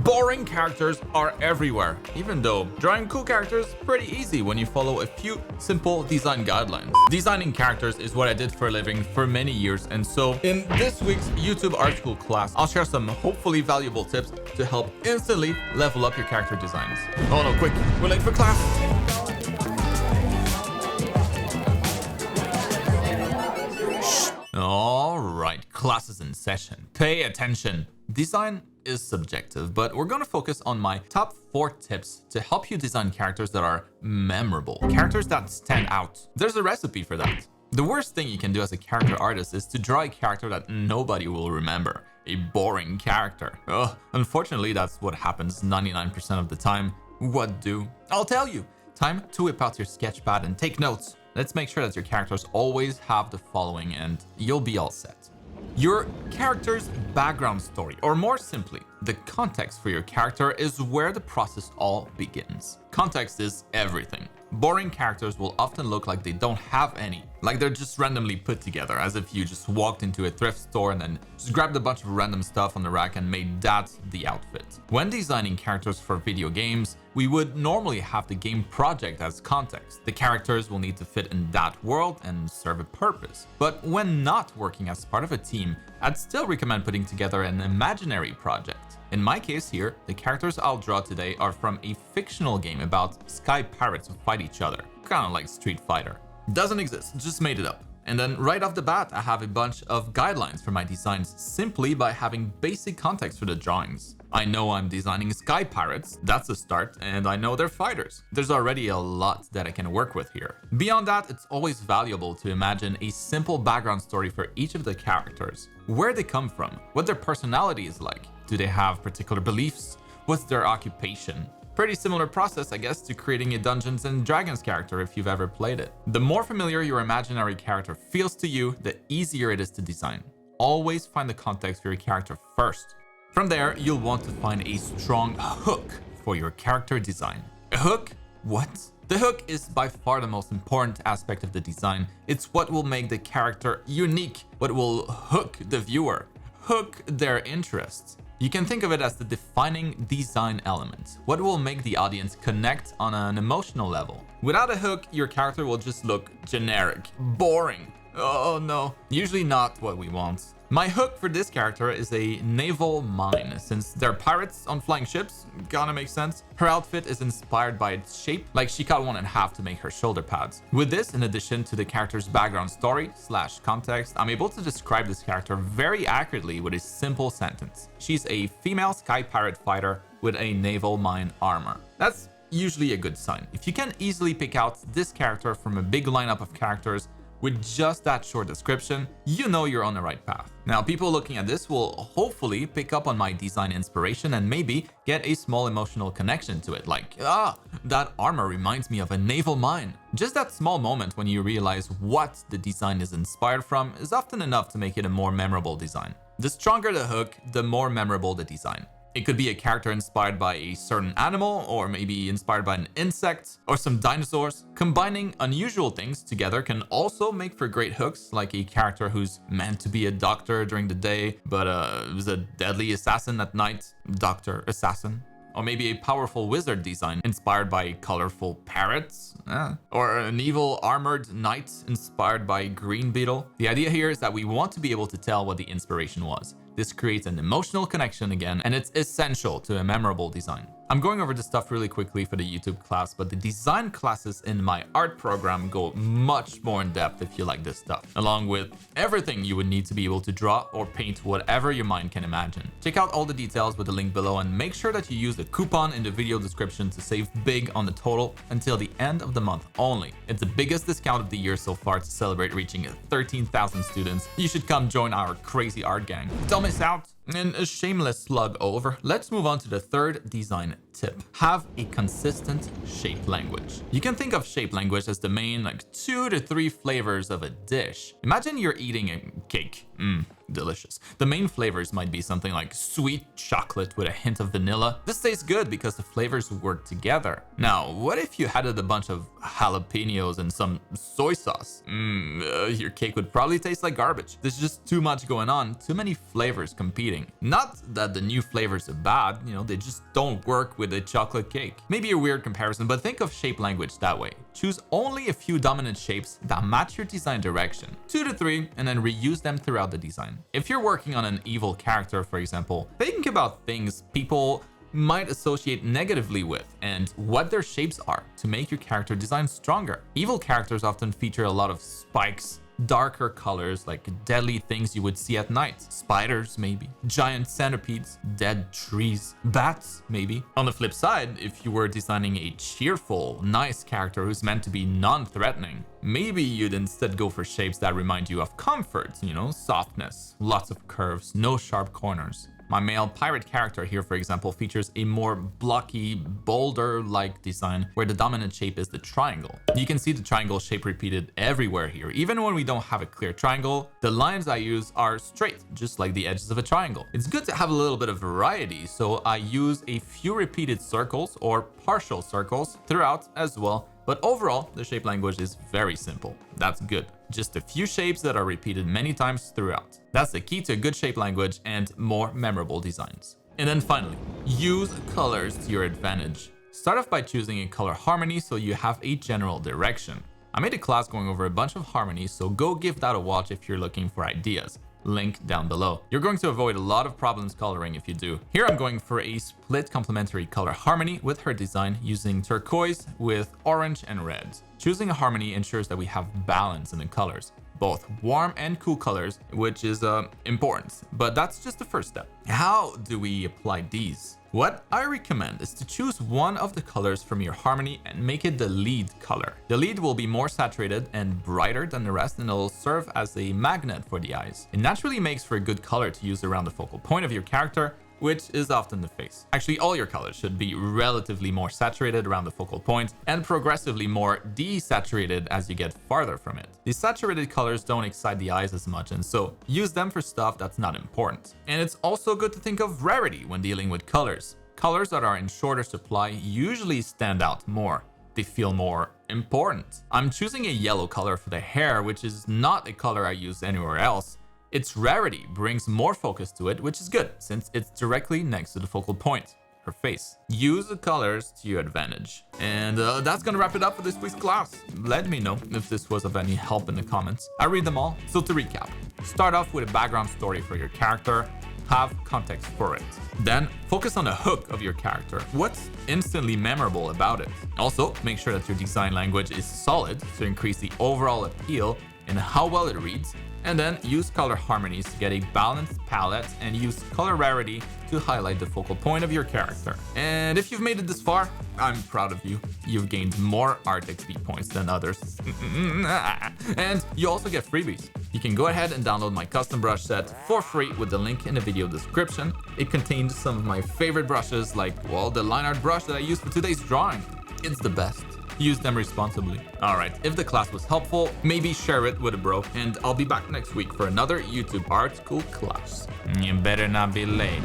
Boring characters are everywhere, even though drawing cool characters is pretty easy when you follow a few simple design guidelines. Designing characters is what I did for a living for many years, and so in this week's YouTube art school class, I'll share some hopefully valuable tips to help instantly level up your character designs. Oh no, quick, we're late for class. All right, class is in session. Pay attention. Design is subjective, but we're going to focus on my top 4 tips to help you design characters that are memorable, characters that stand out. There's a recipe for that. The worst thing you can do as a character artist is to draw a character that nobody will remember, a boring character. Unfortunately, that's what happens 99% of the time. What do? I'll tell you. Time to whip out your sketch pad and take notes. Let's make sure that your characters always have the following and you'll be all set. Your character's background story, or more simply, the context for your character is where the process all begins. Context is everything. Boring characters will often look like they don't have any, like they're just randomly put together, as if you just walked into a thrift store and then just grabbed a bunch of random stuff on the rack and made that the outfit. When designing characters for video games, we would normally have the game project as context. The characters will need to fit in that world and serve a purpose. But when not working as part of a team, I'd still recommend putting together an imaginary project. In my case here, the characters I'll draw today are from a fictional game about sky pirates who fight each other, kind of like Street Fighter. Doesn't exist, just made it up. And then right off the bat, I have a bunch of guidelines for my designs simply by having basic context for the drawings. I know I'm designing sky pirates, that's a start, and I know they're fighters. There's already a lot that I can work with here. Beyond that, it's always valuable to imagine a simple background story for each of the characters. Where they come from, what their personality is like. Do they have particular beliefs? What's their occupation? Pretty similar process, I guess, to creating a Dungeons and Dragons character if you've ever played it. The more familiar your imaginary character feels to you, the easier it is to design. Always find the context for your character first. From there, you'll want to find a strong hook for your character design. A hook? What? The hook is by far the most important aspect of the design. It's what will make the character unique, what will hook the viewer, hook their interests. You can think of it as the defining design element, what will make the audience connect on an emotional level. Without a hook, your character will just look generic, boring. Oh no, usually not what we want. My hook for this character is a naval mine. Since they're pirates on flying ships, gonna make sense. Her outfit is inspired by its shape, like she cut one in half to make her shoulder pads. With this, in addition to the character's background story / context, I'm able to describe this character very accurately with a simple sentence. She's a female sky pirate fighter with a naval mine armor. That's usually a good sign. If you can easily pick out this character from a big lineup of characters, with just that short description, you know you're on the right path. Now, people looking at this will hopefully pick up on my design inspiration and maybe get a small emotional connection to it, like, that armor reminds me of a naval mine. Just that small moment when you realize what the design is inspired from is often enough to make it a more memorable design. The stronger the hook, the more memorable the design. It could be a character inspired by a certain animal, or maybe inspired by an insect, or some dinosaurs. Combining unusual things together can also make for great hooks, like a character who's meant to be a doctor during the day, but is a deadly assassin at night. Doctor Assassin. Or maybe a powerful wizard design inspired by colorful parrots. Or an evil armored knight inspired by green beetle. The idea here is that we want to be able to tell what the inspiration was. This creates an emotional connection again, and it's essential to a memorable design. I'm going over this stuff really quickly for the YouTube class, but the design classes in my art program go much more in depth if you like this stuff, along with everything you would need to be able to draw or paint whatever your mind can imagine. Check out all the details with the link below and make sure that you use the coupon in the video description to save big on the total until the end of the month only. It's the biggest discount of the year so far to celebrate reaching 13,000 students. You should come join our crazy art gang. Don't miss out. And a shameless slug over, let's move on to the third design tip. Have a consistent shape language. You can think of shape language as the main 2 to 3 flavors of a dish. Imagine you're eating a cake. Delicious. The main flavors might be something like sweet chocolate with a hint of vanilla. This tastes good because the flavors work together. Now, what if you added a bunch of jalapenos and some soy sauce? Your cake would probably taste like garbage. There's just too much going on, too many flavors competing. Not that the new flavors are bad, they just don't work with a chocolate cake. Maybe a weird comparison, but think of shape language that way. Choose only a few dominant shapes that match your design direction, 2 to 3, and then reuse them throughout the design. If you're working on an evil character, for example, think about things people might associate negatively with and what their shapes are to make your character design stronger. Evil characters often feature a lot of spikes, darker colors like deadly things you would see at night. Spiders, maybe. Giant centipedes, dead trees, bats, maybe. On the flip side, if you were designing a cheerful, nice character who's meant to be non-threatening, maybe you'd instead go for shapes that remind you of comfort, softness, lots of curves, no sharp corners. My male pirate character here, for example, features a more blocky, boulder-like design where the dominant shape is the triangle. You can see the triangle shape repeated everywhere here. Even when we don't have a clear triangle, the lines I use are straight, just like the edges of a triangle. It's good to have a little bit of variety, so I use a few repeated circles or partial circles throughout as well. But overall, the shape language is very simple. That's good. Just a few shapes that are repeated many times throughout. That's the key to a good shape language and more memorable designs. And then finally, use colors to your advantage. Start off by choosing a color harmony so you have a general direction. I made a class going over a bunch of harmonies, so go give that a watch if you're looking for ideas. Link down below. You're going to avoid a lot of problems coloring if you do. Here I'm going for a split complementary color harmony with her design using turquoise with orange and red. Choosing a harmony ensures that we have balance in the colors, both warm and cool colors, which is important, but that's just the first step. How do we apply these? What I recommend is to choose one of the colors from your harmony and make it the lead color. The lead will be more saturated and brighter than the rest, and it'll serve as a magnet for the eyes. It naturally makes for a good color to use around the focal point of your character, which is often the face. Actually, all your colors should be relatively more saturated around the focal point and progressively more desaturated as you get farther from it. These saturated colors don't excite the eyes as much, and so use them for stuff that's not important. And it's also good to think of rarity when dealing with colors. Colors that are in shorter supply usually stand out more. They feel more important. I'm choosing a yellow color for the hair, which is not a color I use anywhere else. Its rarity brings more focus to it, which is good since it's directly next to the focal point, her face. Use the colors to your advantage. And that's gonna wrap it up for this week's class. Let me know if this was of any help in the comments. I read them all. So to recap, start off with a background story for your character. Have context for it. Then focus on the hook of your character. What's instantly memorable about it? Also, make sure that your design language is solid to increase the overall appeal and how well it reads. And then use color harmonies to get a balanced palette and use color rarity to highlight the focal point of your character. And if you've made it this far, I'm proud of you. You've gained more art XP points than others. And you also get freebies. You can go ahead and download my custom brush set for free with the link in the video description. It contains some of my favorite brushes like, well, the line art brush that I used for today's drawing. It's the best. Use them responsibly. Alright, if the class was helpful, maybe share it with a bro, and I'll be back next week for another YouTube art school class. You better not be late.